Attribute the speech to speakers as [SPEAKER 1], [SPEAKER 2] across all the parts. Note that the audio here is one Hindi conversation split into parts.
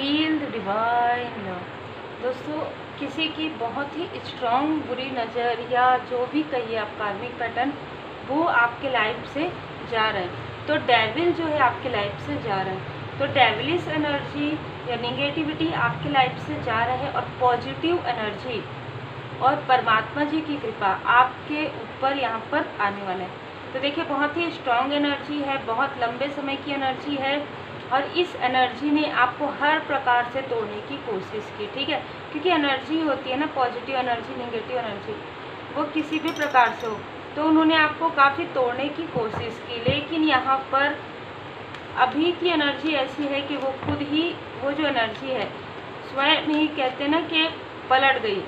[SPEAKER 1] Feel the divine love. दोस्तों, किसी की बहुत ही स्ट्रॉन्ग बुरी नज़र या जो भी कहिए आप कार्मिक पैटर्न, वो आपके लाइफ से जा रहे हैं। तो डेविल जो है आपके लाइफ से जा रहा है, तो डेविलिश एनर्जी या निगेटिविटी आपके लाइफ से जा रहा है, और पॉजिटिव एनर्जी और परमात्मा जी की कृपा आपके ऊपर यहाँ पर आने वाला है। तो देखिए, बहुत ही स्ट्रॉन्ग एनर्जी है, बहुत लंबे समय की एनर्जी है, और इस एनर्जी ने आपको हर प्रकार से तोड़ने की कोशिश की, ठीक है। क्योंकि एनर्जी होती है ना, पॉजिटिव एनर्जी, नेगेटिव एनर्जी, वो किसी भी प्रकार से हो, तो उन्होंने आपको काफ़ी तोड़ने की कोशिश की। लेकिन यहाँ पर अभी की एनर्जी ऐसी है कि वो खुद ही, वो जो एनर्जी है स्वयं ही कहते हैं ना कि पलट गई।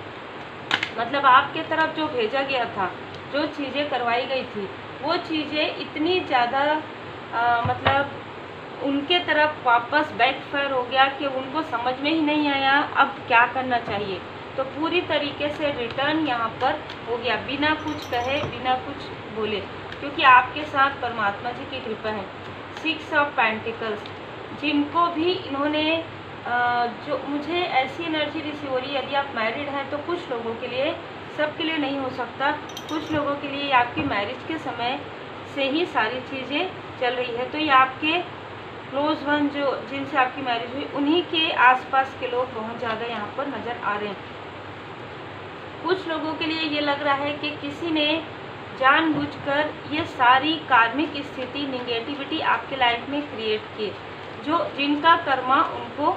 [SPEAKER 1] मतलब आपके तरफ जो भेजा गया था, जो चीज़ें करवाई गई थी, वो चीज़ें इतनी ज़्यादा मतलब उनके तरफ वापस बैकफायर हो गया कि उनको समझ में ही नहीं आया अब क्या करना चाहिए। तो पूरी तरीके से रिटर्न यहाँ पर हो गया, बिना कुछ कहे, बिना कुछ बोले, क्योंकि आपके साथ परमात्मा जी की कृपा है। 6 ऑफ पेंटिकल्स, जिनको भी इन्होंने जो मुझे ऐसी एनर्जी रिसीव हो रही है, यदि आप मैरिड हैं तो कुछ लोगों के लिए, सबके लिए नहीं हो सकता, कुछ लोगों के लिए आपकी मैरिज के समय से ही सारी चीज़ें चल रही है। तो ये आपके क्लोज वन, जो जिनसे आपकी मैरिज हुई, उन्हीं के आसपास के लोग बहुत ज़्यादा यहाँ पर नज़र आ रहे हैं। कुछ लोगों के लिए ये लग रहा है कि किसी ने जानबूझकर ये सारी कार्मिक स्थिति, निगेटिविटी आपके लाइफ में क्रिएट की, जो जिनका कर्मा उनको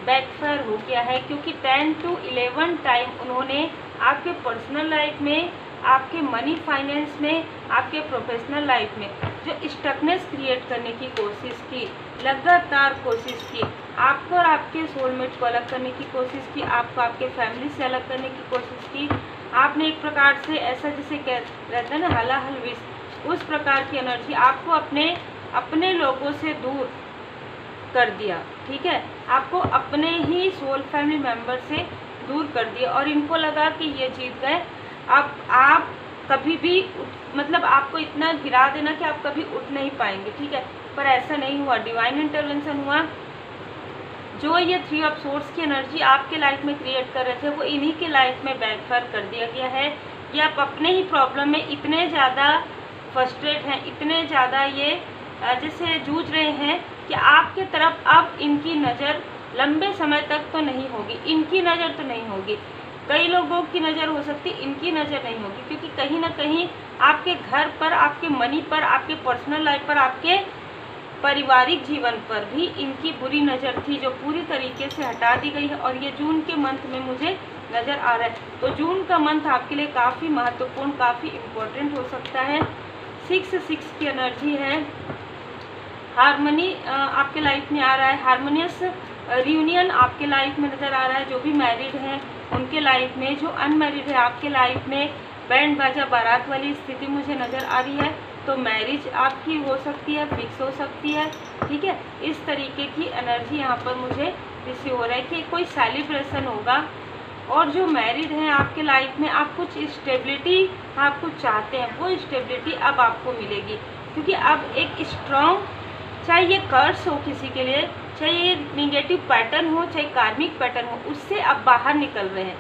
[SPEAKER 1] बैकफायर हो गया है। क्योंकि 10 to 11 टाइम उन्होंने आपके पर्सनल लाइफ में, आपके मनी फाइनेंस में, आपके प्रोफेशनल लाइफ में जो स्टकनेस क्रिएट करने की कोशिश की, लगातार कोशिश की, आपको और आपके सोलमेट को अलग करने की कोशिश की, आपको आपके फैमिली से अलग करने की कोशिश की। आपने एक प्रकार से ऐसा, जिसे रहता है ना हलाहल विष, उस प्रकार की एनर्जी आपको अपने लोगों से दूर कर दिया, ठीक है। आपको अपने ही सोल फैमिली मेंबर से दूर कर दिया, और इनको लगा कि ये जीत गए, अब आप कभी भी मतलब आपको इतना गिरा देना कि आप कभी उठ नहीं पाएंगे, ठीक है। पर ऐसा नहीं हुआ, डिवाइन इंटरवेंशन हुआ। जो ये 3 ऑफ सोर्स की एनर्जी आपके लाइफ में क्रिएट कर रहे थे, वो इन्हीं के लाइफ में बैकफायर कर दिया गया है। ये आप अपने ही प्रॉब्लम में इतने ज़्यादा फ्रस्ट्रेट हैं, इतने ज़्यादा ये जैसे जूझ रहे हैं कि आपके तरफ अब इनकी नज़र लंबे समय तक तो नहीं होगी, इनकी नज़र तो नहीं होगी। कई लोगों की नज़र हो सकती, इनकी नज़र नहीं होगी, क्योंकि कहीं ना कहीं आपके घर पर, आपके मनी पर, आपके पर्सनल लाइफ पर, आपके पारिवारिक जीवन पर भी इनकी बुरी नज़र थी, जो पूरी तरीके से हटा दी गई है। और ये जून के मंथ में मुझे नज़र आ रहा है। तो जून का मंथ आपके लिए काफ़ी महत्वपूर्ण, काफ़ी इम्पोर्टेंट हो सकता है। 6 की एनर्जी है, हारमोनी आपके लाइफ में आ रहा है, हारमोनियस रियूनियन आपके लाइफ में नज़र आ रहा है। जो भी मैरिड हैं उनके लाइफ में, जो अनमैरिड है आपके लाइफ में बैंड बाजा बारात वाली स्थिति मुझे नज़र आ रही है। तो मैरिज आपकी हो सकती है, फिक्स हो सकती है, ठीक है। इस तरीके की एनर्जी यहाँ पर मुझे रिसीव हो रहा है कि कोई सेलिब्रेशन होगा। और जो मैरिड हैं आपके लाइफ में, आप कुछ स्टेबिलिटी आप कुछ चाहते हैं, वो स्टेबिलिटी अब आपको मिलेगी। क्योंकि अब एक स्ट्रॉन्ग, चाहे ये कर्स हो किसी के लिए, चाहे ये निगेटिव पैटर्न हो, चाहे कार्मिक पैटर्न हो, उससे अब बाहर निकल रहे हैं।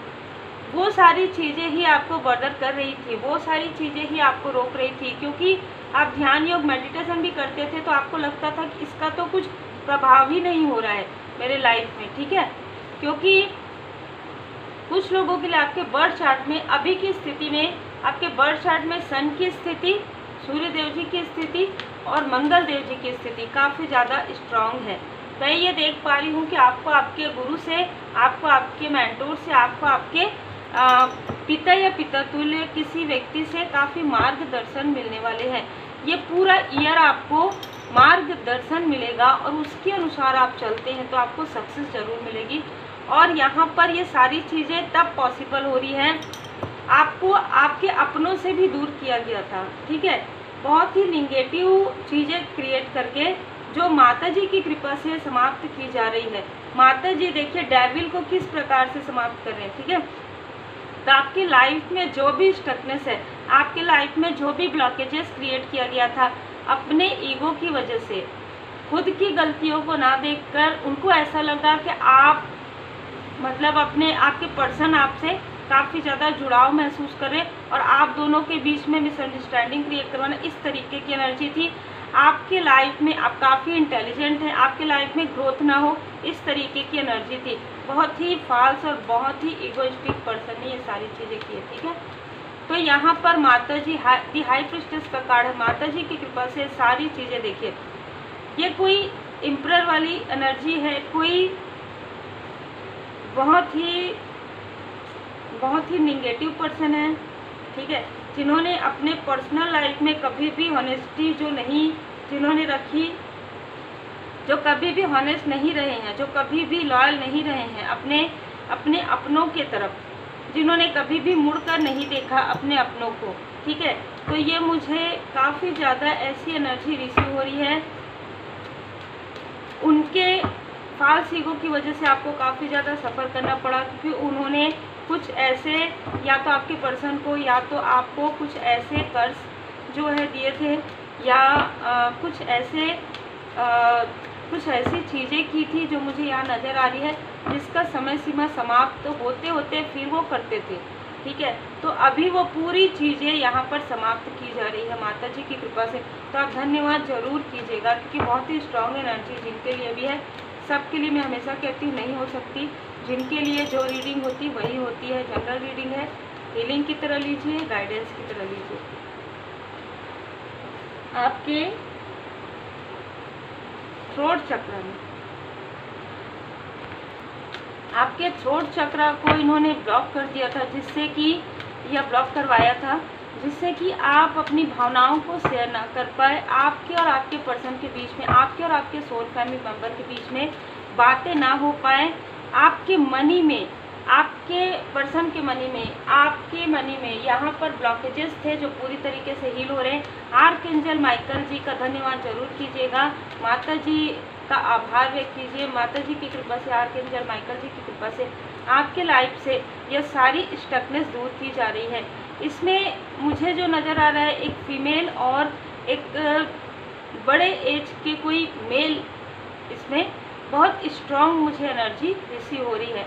[SPEAKER 1] वो सारी चीज़ें ही आपको बर्डर कर रही थी, वो सारी चीज़ें ही आपको रोक रही थी। क्योंकि आप ध्यान योग मेडिटेशन भी करते थे, तो आपको लगता था कि इसका तो कुछ प्रभाव ही नहीं हो रहा है मेरे लाइफ में, ठीक है। क्योंकि कुछ लोगों के लिए आपके बर्थ चार्ट में, अभी की स्थिति में, आपके बर्थ चार्ट में सन की स्थिति, सूर्य देव जी की स्थिति और मंगल देव जी की स्थिति काफ़ी ज़्यादा स्ट्रांग है। मैं ये देख पा रही हूँ कि आपको आपके गुरु से, आपको आपके मेंटोर से, आपको आपके पिता या पिता तुल्य किसी व्यक्ति से काफ़ी मार्गदर्शन मिलने वाले हैं। ये पूरा ईयर आपको मार्गदर्शन मिलेगा, और उसके अनुसार आप चलते हैं तो आपको सक्सेस ज़रूर मिलेगी। और यहाँ पर ये सारी चीज़ें तब पॉसिबल हो रही हैं, आपको आपके अपनों से भी दूर किया गया था, ठीक है। बहुत ही निगेटिव चीज़ें क्रिएट करके, जो माता जी की कृपा से समाप्त की जा रही है। माता जी देखिए डेविल को किस प्रकार से समाप्त कर रहे हैं, ठीक है। तो आपकी लाइफ में जो भी स्टकनेस है, आपके लाइफ में जो भी ब्लॉकेजेस क्रिएट किया गया था अपने ईगो की वजह से, खुद की गलतियों को ना देखकर उनको ऐसा लगा कि आप मतलब अपने आपके पर्सन आपसे काफ़ी ज़्यादा जुड़ाव महसूस करें और आप दोनों के बीच में मिसअंडरस्टैंडिंग क्रिएट करवाना, इस तरीके की एनर्जी थी। आपके लाइफ में आप काफ़ी इंटेलिजेंट हैं, आपके लाइफ में ग्रोथ ना हो, इस तरीके की एनर्जी थी। बहुत ही फाल्स और बहुत ही इगोइस्टिक पर्सन ने ये सारी चीज़ें की है, ठीक है। तो यहाँ पर माता जी दी हाई प्रीस्टेस का कार्ड है। माता जी की कृपा से सारी चीज़ें देखिए, ये कोई एम्परर वाली एनर्जी है, कोई बहुत ही निगेटिव पर्सन है, ठीक है, जिन्होंने अपने पर्सनल लाइफ में कभी भी ऑनेस्टी जो नहीं जिन्होंने रखी, जो कभी भी ऑनेस्ट नहीं रहे हैं, जो कभी भी लॉयल नहीं रहे हैं अपने अपनों के तरफ, जिन्होंने कभी भी मुड़कर नहीं देखा अपने अपनों को, ठीक है। तो ये मुझे काफ़ी ज़्यादा ऐसी एनर्जी रिसीव हो रही है। उनके फाल्स ईगो की वजह से आपको काफ़ी ज़्यादा सफ़र करना पड़ा, क्योंकि उन्होंने कुछ ऐसे या तो आपके पर्सन को या तो आपको कुछ ऐसे कर्ज जो है दिए थे, या कुछ ऐसी चीज़ें की थी जो मुझे यहाँ नज़र आ रही है, जिसका समय सीमा समाप्त तो होते होते फिर वो करते थे, ठीक है। तो अभी वो पूरी चीज़ें यहाँ पर समाप्त की जा रही है माता जी की कृपा से। तो आप धन्यवाद ज़रूर कीजिएगा, क्योंकि बहुत ही स्ट्रॉन्ग एनर्जी जिनके लिए भी है, सबके लिए मैं हमेशा कहती हूँ नहीं हो सकती। जिनके लिए जो रीडिंग होती वही होती है। जनरल रीडिंग है, हीलिंग की तरह लीजिए, गाइडेंस की तरह लीजिए। आपके थ्रोट चक्र में, आपके थ्रोट चक्र को इन्होंने ब्लॉक कर दिया था, जिससे कि या ब्लॉक करवाया था, जिससे कि आप अपनी भावनाओं को शेयर ना कर पाए। आपके और आपके पर्सन के बीच में, आपके और आपके सोल फैमिली मेंबर के बीच में बातें ना हो पाए। आपके मनी में, आपके पर्सन के मनी में, आपके मनी में यहाँ पर ब्लॉकेजेस थे जो पूरी तरीके से हील हो रहे हैं। आर्कएंजल माइकल जी का धन्यवाद जरूर कीजिएगा, माता जी का आभार व्यक्त कीजिए। माता जी की कृपा से, आर्कएंजल माइकल जी की कृपा से आपके लाइफ से यह सारी स्टकनेस दूर की जा रही है। इसमें मुझे जो नज़र आ रहा है, एक फीमेल और एक बड़े एज के कोई मेल, इसमें बहुत स्ट्रॉन्ग मुझे एनर्जी रिसीव हो रही है।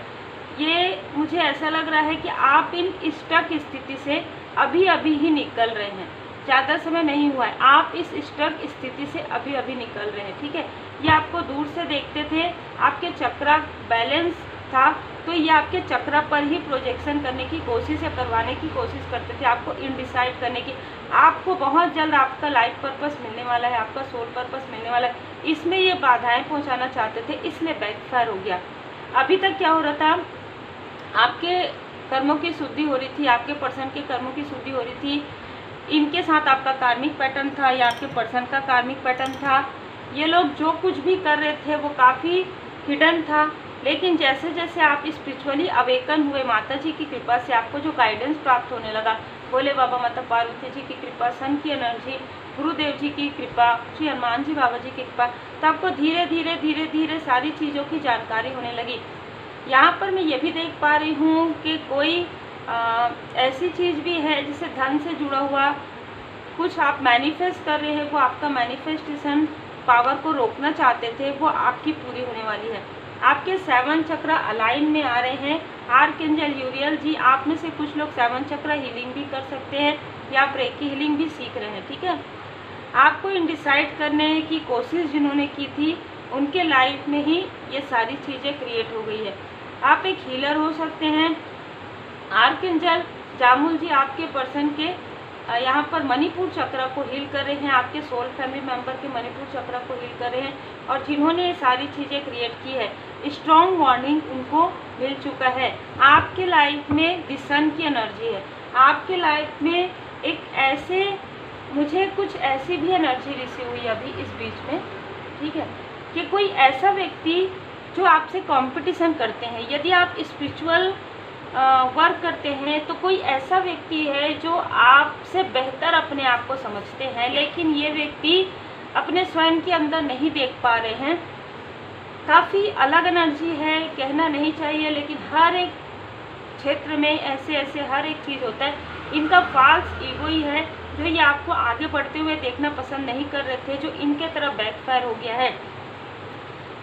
[SPEAKER 1] ये मुझे ऐसा लग रहा है कि आप इन स्टक स्थिति से अभी अभी ही निकल रहे हैं, ज़्यादा समय नहीं हुआ है, आप इस स्टक स्थिति से अभी अभी निकल रहे हैं, ठीक है। ये आपको दूर से देखते थे, आपके चक्रा बैलेंस था, तो ये आपके चक्रा पर ही प्रोजेक्शन करने की कोशिश या करवाने की कोशिश करते थे, आपको इनडिसाइड करने की। आपको बहुत जल्द आपका लाइफ पर्पस मिलने वाला है, आपका सोल पर्पस मिलने वाला है, इसमें ये बाधाएं पहुंचाना चाहते थे, इसलिए बैकफायर हो गया। अभी तक क्या हो रहा था, आपके कर्मों की शुद्धि हो रही थी, आपके पर्सन के कर्मों की शुद्धि हो रही थी, इनके साथ आपका कार्मिक पैटर्न था या आपके पर्सन का कार्मिक पैटर्न था। ये लोग जो कुछ भी कर रहे थे वो काफ़ी हिडन था, लेकिन जैसे जैसे आप स्पिरिचुअली अवेकन हुए, माता जी की कृपा से आपको जो गाइडेंस प्राप्त होने लगा, भोले बाबा, माता पार्वती जी की कृपा, सन की एनर्जी, गुरुदेव जी की कृपा, श्री हनुमान जी बाबा जी की कृपा, तो आपको धीरे धीरे धीरे धीरे सारी चीज़ों की जानकारी होने लगी। यहाँ पर मैं ये भी देख पा रही हूँ कि कोई ऐसी चीज़ भी है जिससे धन से जुड़ा हुआ कुछ आप मैनिफेस्ट कर रहे हैं, वो आपका मैनिफेस्टेशन पावर को रोकना चाहते थे, वो आपकी पूरी होने वाली है। आपके 7 चक्र अलाइन में आ रहे हैं। आर्कएंजल यूरियल जी, आप में से कुछ लोग 7 चक्र हीलिंग भी कर सकते हैं या आप रेकी हीलिंग भी सीख रहे हैं, ठीक है। आपको इनडिसाइड करने की कोशिश जिन्होंने की थी, उनके लाइफ में ही ये सारी चीज़ें क्रिएट हो गई है। आप एक हीलर हो सकते हैं। आर्कएंजल जामुल जी आपके पर्सन के यहाँ पर मणिपुर चक्र को हील कर रहे हैं, आपके सोल फैमिली मेंबर के मणिपुर चक्र को हील कर रहे हैं, और जिन्होंने ये सारी चीज़ें क्रिएट की है, स्ट्रॉन्ग वार्निंग उनको मिल चुका है। आपके लाइफ में द सन की एनर्जी है, आपके लाइफ में एक ऐसे, मुझे कुछ ऐसी भी एनर्जी रिसीव हुई अभी इस बीच में, ठीक है, कि कोई ऐसा व्यक्ति जो आपसे कंपटीशन करते हैं। यदि आप स्पिरिचुअल वर्क करते हैं तो कोई ऐसा व्यक्ति है जो आपसे बेहतर अपने आप को समझते हैं, लेकिन ये व्यक्ति अपने स्वयं के अंदर नहीं देख पा रहे हैं। काफ़ी अलग एनर्जी है, कहना नहीं चाहिए, लेकिन हर एक क्षेत्र में ऐसे ऐसे हर एक चीज़ होता है। इनका फॉल्स ईगो ही है जो ये आपको आगे बढ़ते हुए देखना पसंद नहीं कर रहे थे, जो इनके तरफ बैकफायर हो गया है,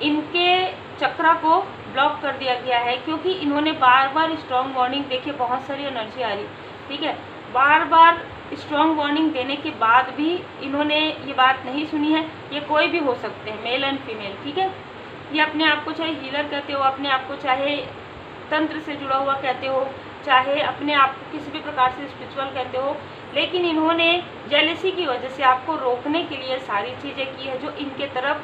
[SPEAKER 1] इनके चक्रा को ब्लॉक कर दिया गया है, क्योंकि इन्होंने बार बार स्ट्रॉन्ग वार्निंग, देखिए बहुत सारी एनर्जी आ रही, ठीक है, बार बार स्ट्रॉन्ग वार्निंग देने के बाद भी इन्होंने ये बात नहीं सुनी है। ये कोई भी हो सकते हैं, मेल एंड फीमेल, ठीक है। ये अपने आप को चाहे हीलर कहते हो, अपने आप को चाहे तंत्र से जुड़ा हुआ कहते हो, चाहे अपने आप को किसी भी प्रकार से स्पिरिचुअल कहते हो, लेकिन इन्होंने जेलसी की वजह से आपको रोकने के लिए सारी चीज़ें की है, जो इनके तरफ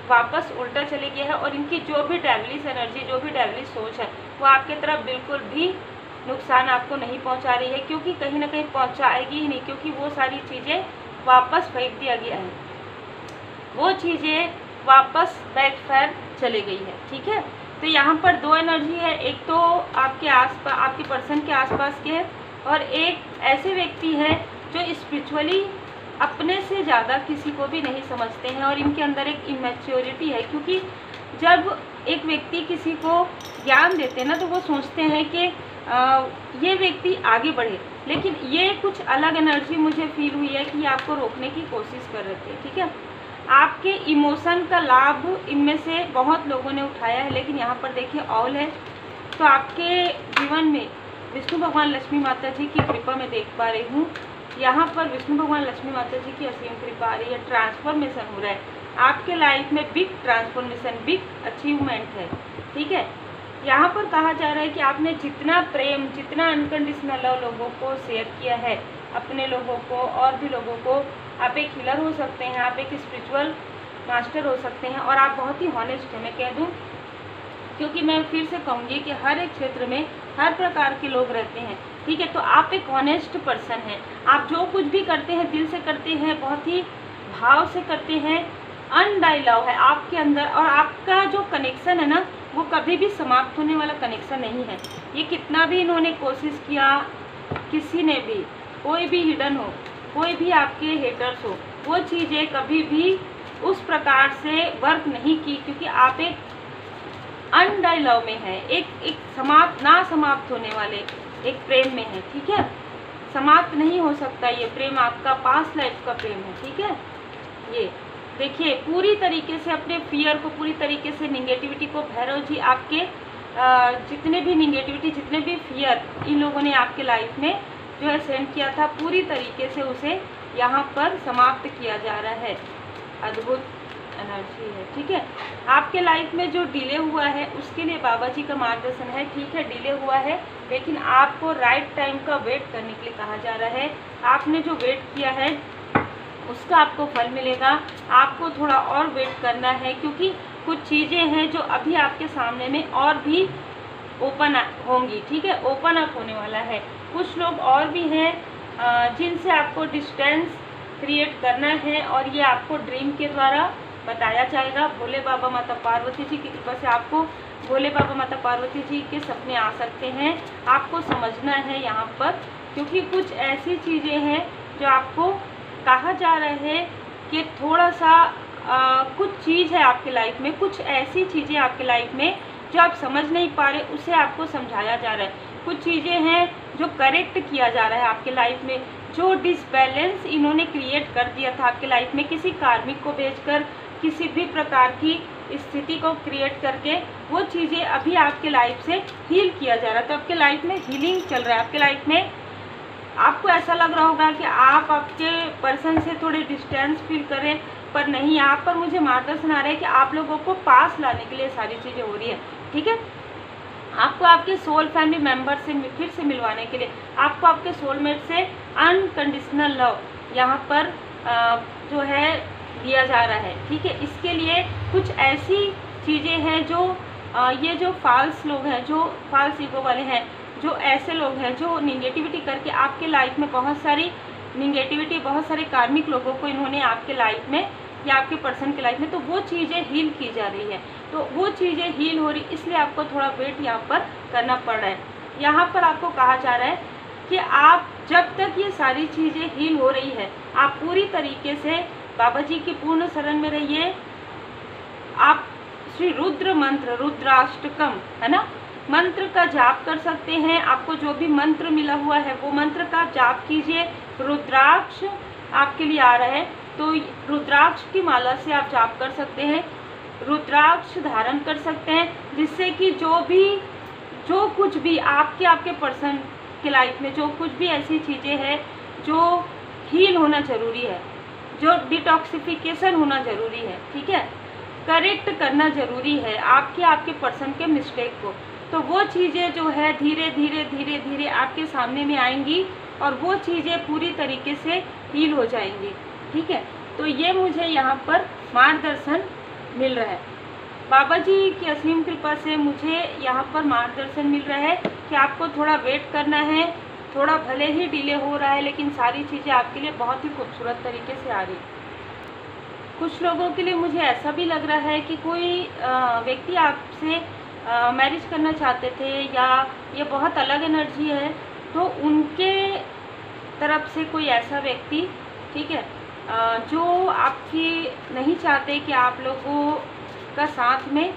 [SPEAKER 1] वापस उल्टा चले गया है। और इनकी जो भी डेविलिश एनर्जी, जो भी डेविलिश सोच है, वो आपके तरफ बिल्कुल भी नुकसान आपको नहीं पहुंचा रही है, क्योंकि कहीं ना कहीं पहुंचाएगी ही नहीं, क्योंकि वो सारी चीज़ें वापस फेंक दिया गया है, वो चीज़ें वापस बैकफायर चली गई है, ठीक है। तो यहाँ पर दो एनर्जी है, एक तो आपके आसपास, आपके पर्सन के आसपास के है, और एक ऐसे व्यक्ति है जो स्पिरिचुअली अपने से ज़्यादा किसी को भी नहीं समझते हैं, और इनके अंदर एक इमेच्योरिटी है, क्योंकि जब एक व्यक्ति किसी को ज्ञान देते हैं ना, तो वो सोचते हैं कि ये व्यक्ति आगे बढ़े, लेकिन ये कुछ अलग एनर्जी मुझे फील हुई है कि आपको रोकने की कोशिश कर रहे थे, ठीक है। आपके इमोशन का लाभ इनमें से बहुत लोगों ने उठाया है, लेकिन यहाँ पर देखिए ऑल है, तो आपके जीवन में विष्णु भगवान लक्ष्मी माता जी की कृपा मैं देख पा रही हूँ। यहाँ पर विष्णु भगवान लक्ष्मी माता जी की असीम कृपा आ रही है, ट्रांसफॉर्मेशन हो रहा है आपके लाइफ में, बिग ट्रांसफॉर्मेशन, बिग अचीवमेंट है, ठीक है। यहाँ पर कहा जा रहा है कि आपने जितना प्रेम, जितना अनकंडीशनल लव लोगों को शेयर किया है, अपने लोगों को और भी लोगों को, आप एक हीलर हो सकते हैं, आप एक स्पिरिचुअल मास्टर हो सकते हैं, और आप बहुत ही हॉनेस्ट हैं, मैं कह दूँ, क्योंकि मैं फिर से कहूँगी कि हर एक क्षेत्र में हर प्रकार के लोग रहते हैं, ठीक है। तो आप एक ऑनेस्ट पर्सन हैं, आप जो कुछ भी करते हैं दिल से करते हैं, बहुत ही भाव से करते हैं, अनडाई लव है आपके अंदर, और आपका जो कनेक्शन है ना, वो कभी भी समाप्त होने वाला कनेक्शन नहीं है। ये कितना भी इन्होंने कोशिश किया, किसी ने भी, कोई भी हिडन हो, कोई भी आपके हेटर्स हो, वो चीज़ें कभी भी उस प्रकार से वर्क नहीं की, क्योंकि आप एक अनडाई लव में है, एक समाप्त ना समाप्त होने वाले एक प्रेम में है, ठीक है। समाप्त नहीं हो सकता ये प्रेम, आपका पास्ट लाइफ का प्रेम है, ठीक है। ये देखिए पूरी तरीके से अपने फियर को, पूरी तरीके से निगेटिविटी को, भैरव जी आपके जितने भी निगेटिविटी, जितने भी फियर इन लोगों ने आपके लाइफ में जो है सेंड किया था, पूरी तरीके से उसे यहाँ पर समाप्त किया जा रहा है। अद्भुत एनर्जी है, ठीक है। आपके लाइफ में जो डिले हुआ है उसके लिए बाबा जी का मार्गदर्शन है, ठीक है, डिले हुआ है, लेकिन आपको राइट टाइम का वेट करने के लिए कहा जा रहा है। आपने जो वेट किया है उसका आपको फल मिलेगा, आपको थोड़ा और वेट करना है, क्योंकि कुछ चीज़ें हैं जो अभी आपके सामने में और भी ओपन होंगी, ठीक है, ओपन अप होने वाला है। कुछ लोग और भी हैं जिनसे आपको डिस्टेंस क्रिएट करना है, और ये आपको ड्रीम के द्वारा बताया जाएगा। भोले बाबा माता पार्वती जी की कृपा से आपको भोले बाबा माता पार्वती जी के सपने आ सकते हैं। आपको समझना है यहाँ पर, क्योंकि कुछ ऐसी चीज़ें हैं जो आपको कहा जा रहा है कि थोड़ा सा कुछ चीज़ है आपके लाइफ में, कुछ ऐसी चीज़ें आपके लाइफ में जो आप समझ नहीं पा रहे, उसे आपको समझाया जा रहा है। कुछ चीज़ें हैं जो करेक्ट किया जा रहा है आपके लाइफ में, जो डिसबैलेंस इन्होंने क्रिएट कर दिया था आपके लाइफ में, किसी कार्मिक को भेजकर, किसी भी प्रकार की स्थिति को क्रिएट करके, वो चीज़ें अभी आपके लाइफ से हील किया जा रहा है। तो आपके लाइफ में हीलिंग चल रहा है। आपके लाइफ में आपको ऐसा लग रहा होगा कि आप आपके पर्सन से थोड़े डिस्टेंस फील करें, पर नहीं, यहाँ पर मुझे मार्गदर्शन आ रहा है कि आप लोगों को पास लाने के लिए सारी चीज़ें हो रही है, ठीक है। आपको आपके सोल फैमिली मेम्बर से फिर से मिलवाने के लिए, आपको आपके सोलमेट से अनकंडीशनल लव यहाँ पर जो है दिया जा रहा है, ठीक है। इसके लिए कुछ ऐसी चीज़ें हैं जो ये जो फाल्स लोग हैं, जो फाल्स ईगो वाले हैं, जो ऐसे लोग हैं जो निगेटिविटी करके आपके लाइफ में बहुत सारी निगेटिविटी, बहुत सारे कार्मिक लोगों को इन्होंने आपके लाइफ में या आपके पर्सन के लाइफ में, तो वो चीज़ें हील की जा रही है। तो वो चीज़ें हील हो रही, इसलिए आपको थोड़ा वेट यहाँ पर करना पड़ रहा है। यहाँ पर आपको कहा जा रहा है कि आप जब तक ये सारी चीज़ें हील हो रही है, आप पूरी तरीके से बाबा जी की पूर्ण शरण में रहिए। आप श्री रुद्र मंत्र, रुद्राष्टकम है ना, मंत्र का जाप कर सकते हैं। आपको जो भी मंत्र मिला हुआ है वो मंत्र का जाप कीजिए, रुद्राक्ष आपके लिए आ रहा है, तो रुद्राक्ष की माला से आप जाप कर सकते हैं, रुद्राक्ष धारण कर सकते हैं, जिससे कि जो कुछ भी आपके पर्सन के लाइफ में जो कुछ भी ऐसी चीज़ें हैं जो हील होना ज़रूरी है, जो डिटॉक्सिफिकेशन होना ज़रूरी है, ठीक है, करेक्ट करना ज़रूरी है आपके पर्सन के मिस्टेक को, तो वो चीज़ें जो है धीरे धीरे आपके सामने में आएंगी और वो चीज़ें पूरी तरीके से हील हो जाएंगी, ठीक है। तो ये मुझे यहाँ पर मार्गदर्शन मिल रहा है, बाबा जी की असीम कृपा से मुझे यहाँ पर मार्गदर्शन मिल रहा है कि आपको थोड़ा वेट करना है, थोड़ा भले ही डिले हो रहा है लेकिन सारी चीज़ें आपके लिए बहुत ही खूबसूरत तरीके से आ रही। कुछ लोगों के लिए मुझे ऐसा भी लग रहा है कि कोई व्यक्ति आपसे मैरिज करना चाहते थे या ये बहुत अलग एनर्जी है, तो उनके तरफ से कोई ऐसा व्यक्ति, ठीक है, जो आपकी नहीं चाहते कि आप लोगों का साथ में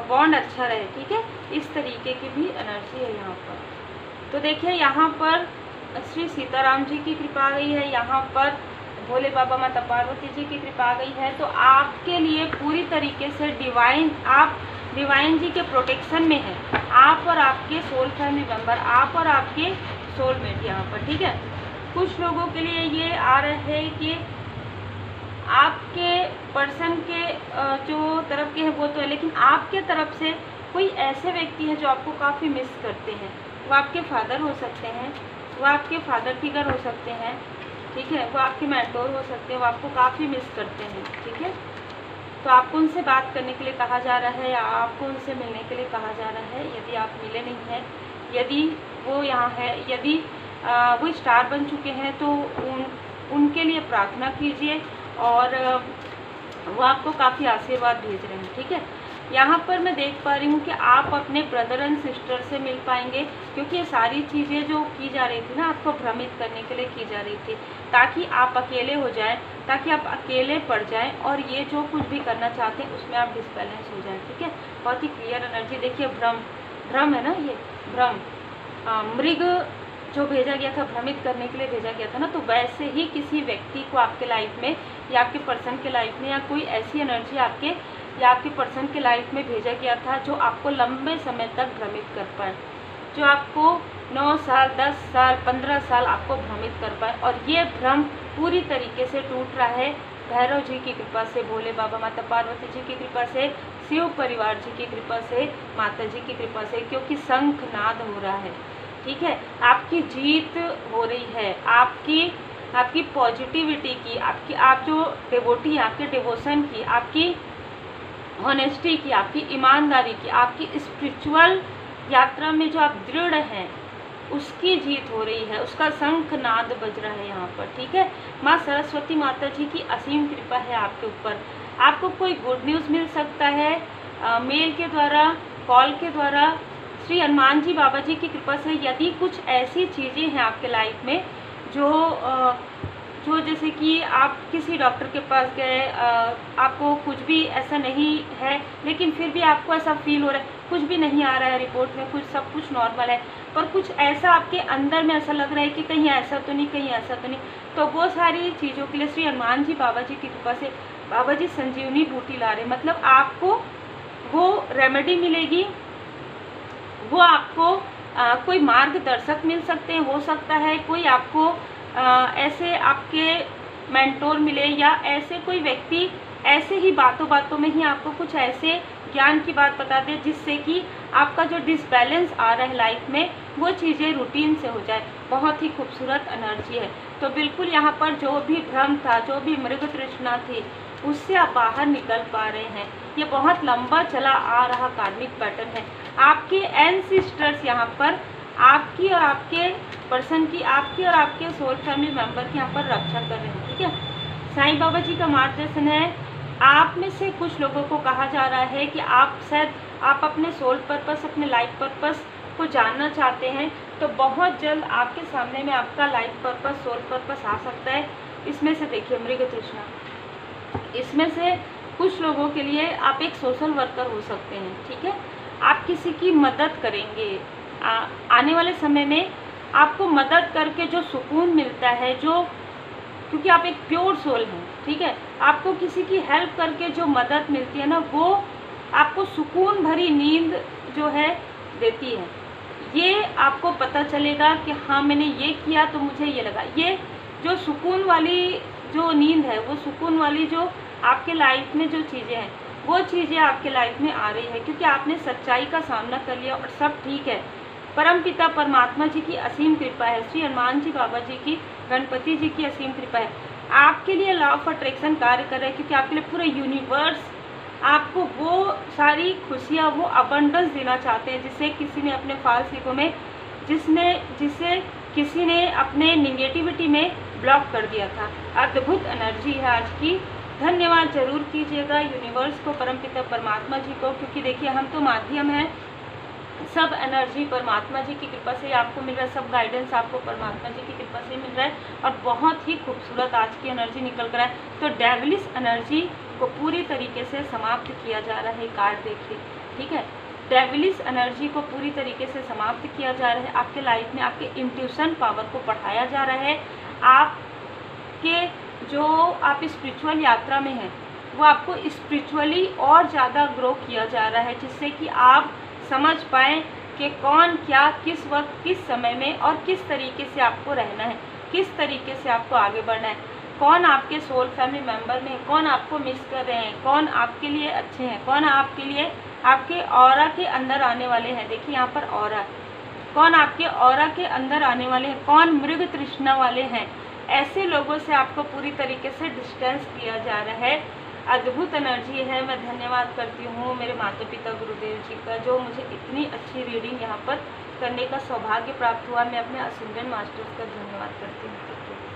[SPEAKER 1] बॉन्ड अच्छा रहे, ठीक है, इस तरीके की भी एनर्जी है यहाँ पर। तो देखिए यहाँ पर श्री सीताराम जी की कृपा आ गई है, यहाँ पर भोले बाबा माता पार्वती जी की कृपा आ गई है, तो आपके लिए पूरी तरीके से डिवाइन जी के प्रोटेक्शन में है, आप और आपके सोल फैमिली मेंबर, आप और आपके सोलमेट यहाँ पर, ठीक है। कुछ लोगों के लिए ये आ रहा है कि आपके पर्सन के जो तरफ के हैं वो तो है, लेकिन आपके तरफ से कोई ऐसे व्यक्ति हैं जो आपको काफ़ी मिस करते हैं, वो आपके फादर हो सकते हैं, वो आपके फादर फिगर हो सकते हैं, ठीक है, वो आपके मेंटोर हो सकते हैं, वो आपको काफ़ी मिस करते हैं, ठीक है। तो आपको उनसे बात करने के लिए कहा जा रहा है या आपको उनसे मिलने के लिए कहा जा रहा है। यदि आप मिले नहीं हैं, यदि वो यहाँ है, यदि वो स्टार बन चुके हैं, तो उनके लिए प्रार्थना कीजिए और वो आपको काफ़ी आशीर्वाद भेज रहे हैं, ठीक है। यहाँ पर मैं देख पा रही हूँ कि आप अपने ब्रदर एंड सिस्टर से मिल पाएंगे, क्योंकि ये सारी चीज़ें जो की जा रही थी ना, आपको भ्रमित करने के लिए की जा रही थी, ताकि आप अकेले हो जाएं, ताकि आप अकेले पड़ जाएं और ये जो कुछ भी करना चाहते हैं उसमें आप डिसबैलेंस हो जाएं, ठीक है। बहुत ही क्लियर एनर्जी। देखिए भ्रम है ना, ये भ्रम मृग जो भेजा गया था, भ्रमित करने के लिए भेजा गया था ना, तो वैसे ही किसी व्यक्ति को आपके लाइफ में या आपके पर्सन के लाइफ में या कोई ऐसी एनर्जी आपके पर्सन के लाइफ में भेजा गया था जो आपको लंबे समय तक भ्रमित कर पाए, जो आपको 9 साल 10 साल 15 साल आपको भ्रमित कर पाए, और ये भ्रम पूरी तरीके से टूट रहा है भैरव जी की कृपा से, भोले बाबा माता पार्वती जी की कृपा से, शिव परिवार जी की कृपा से, माता जी की कृपा से, क्योंकि शंखनाद हो रहा है, ठीक है। आपकी जीत हो रही है, आपकी पॉजिटिविटी की, आप जो डिवोटी हैं, आपके डिवोशन की, आपकी ऑनेस्टी की, आपकी ईमानदारी की, आपकी स्पिरिचुअल यात्रा में जो आप दृढ़ हैं, उसकी जीत हो रही है, उसका शंखनाद बज रहा है यहाँ पर, ठीक है। माँ सरस्वती माता जी की असीम कृपा है आपके ऊपर। आपको कोई गुड न्यूज़ मिल सकता है मेल के द्वारा, कॉल के द्वारा, श्री हनुमान जी बाबा जी की कृपा से। यदि कुछ ऐसी चीज़ें हैं आपके लाइफ में जो जैसे कि आप किसी डॉक्टर के पास गए, आपको कुछ भी ऐसा नहीं है, लेकिन फिर भी आपको ऐसा फील हो रहा है, कुछ भी नहीं आ रहा है रिपोर्ट में, कुछ सब कुछ नॉर्मल है, पर कुछ ऐसा आपके अंदर में ऐसा लग रहा है कि कहीं ऐसा तो नहीं, कहीं ऐसा तो नहीं, तो वो सारी चीज़ों के लिए श्री हनुमान जी बाबा जी की कृपा से बाबा जी संजीवनी बूटी ला रहे हैं। मतलब आपको वो रेमेडी मिलेगी, वो आपको कोई मार्गदर्शक मिल सकते हैं, हो सकता है कोई आपको ऐसे आपके मेंटोर मिले, या ऐसे कोई व्यक्ति ऐसे ही बातों में ही आपको कुछ ऐसे ज्ञान की बात बता दे जिससे कि आपका जो डिसबैलेंस आ रहा है लाइफ में, वो चीज़ें रूटीन से हो जाए। बहुत ही खूबसूरत एनर्जी है। तो बिल्कुल यहाँ पर जो भी भ्रम था, जो भी मृग तृष्णा थी, उससे आप बाहर निकल पा रहे हैं। ये बहुत लंबा चला आ रहा कार्मिक पैटर्न है। आपके एंसेस्टर्स यहाँ पर आपकी और आपके पर्सन की, आपकी और आपके सोल फैमिली मेंबर की यहाँ पर रक्षा कर रहे हैं, ठीक है। साईं बाबा जी का मार्गदर्शन है। आप में से कुछ लोगों को कहा जा रहा है कि आप अपने सोल पर्पस, अपने लाइफ पर्पस को जानना चाहते हैं, तो बहुत जल्द आपके सामने में आपका लाइफ पर्पस, सोल पर्पस आ सकता है। इसमें से देखिए मृग तृष्णा, इसमें से कुछ लोगों के लिए आप एक सोशल वर्कर हो सकते हैं, ठीक है। आप किसी की मदद करेंगे। आने वाले समय में आपको मदद करके जो सुकून मिलता है, जो क्योंकि आप एक प्योर सोल हैं, ठीक है, आपको किसी की हेल्प करके जो मदद मिलती है ना, वो आपको सुकून भरी नींद जो है देती है। ये आपको पता चलेगा कि हाँ मैंने ये किया तो मुझे ये लगा। ये जो सुकून वाली जो नींद है, वो सुकून वाली जो आपके लाइफ में जो चीज़ें हैं, वो चीज़ें आपके लाइफ में आ रही है क्योंकि आपने सच्चाई का सामना कर लिया और सब ठीक है। परमपिता परमात्मा जी की असीम कृपा है, श्री हनुमान जी बाबा जी की, गणपति जी की असीम कृपा है। आपके लिए लॉ ऑफ अट्रैक्शन कार्य कर रहा है क्योंकि आपके लिए पूरा यूनिवर्स आपको वो सारी खुशियाँ, वो अबंडेंस देना चाहते हैं जिसे किसी ने अपने फॉल्स ईगो में जिसे किसी ने अपने निगेटिविटी में ब्लॉक कर दिया था। अद्भुत एनर्जी है आज की। धन्यवाद जरूर कीजिएगा यूनिवर्स को, परमपिता परमात्मा जी को, क्योंकि देखिए हम तो माध्यम हैं, सब एनर्जी परमात्मा जी की कृपा से आपको मिल रहा है, सब गाइडेंस आपको परमात्मा जी की कृपा से मिल रहा है और बहुत ही खूबसूरत आज की एनर्जी निकल कर है। तो डेविलिश एनर्जी को पूरी तरीके से समाप्त किया जा रहा है। कार्ड देखिए, ठीक है, डेविलिश एनर्जी को पूरी तरीके से समाप्त किया जा रहा है। आपके लाइफ में आपके इंट्यूशन पावर को बढ़ाया जा रहा है। आपके जो आप स्पिरिचुअल यात्रा में हैं, वो आपको स्पिरिचुअली और ज़्यादा ग्रो किया जा रहा है, जिससे कि आप समझ पाएँ कि कौन क्या किस वक्त किस समय में और किस तरीके से आपको रहना है, किस तरीके से आपको आगे बढ़ना है, कौन आपके सोल फैमिली मेंबर में, कौन आपको मिस कर रहे हैं, कौन आपके लिए अच्छे हैं, कौन आपके लिए आपके ऑरा के अंदर आने वाले हैं। देखिए यहाँ पर ऑरा, कौन आपके ऑरा के अंदर आने वाले हैं, कौन मृग तृष्णा वाले हैं। ऐसे लोगों से आपको पूरी तरीके से डिस्टेंस किया जा रहा है। अद्भुत एनर्जी है। मैं धन्यवाद करती हूँ मेरे माता पिता गुरुदेव जी का, जो मुझे इतनी अच्छी रीडिंग यहाँ पर करने का सौभाग्य प्राप्त हुआ। मैं अपने असिंडेंट मास्टर्स का धन्यवाद करती हूँ।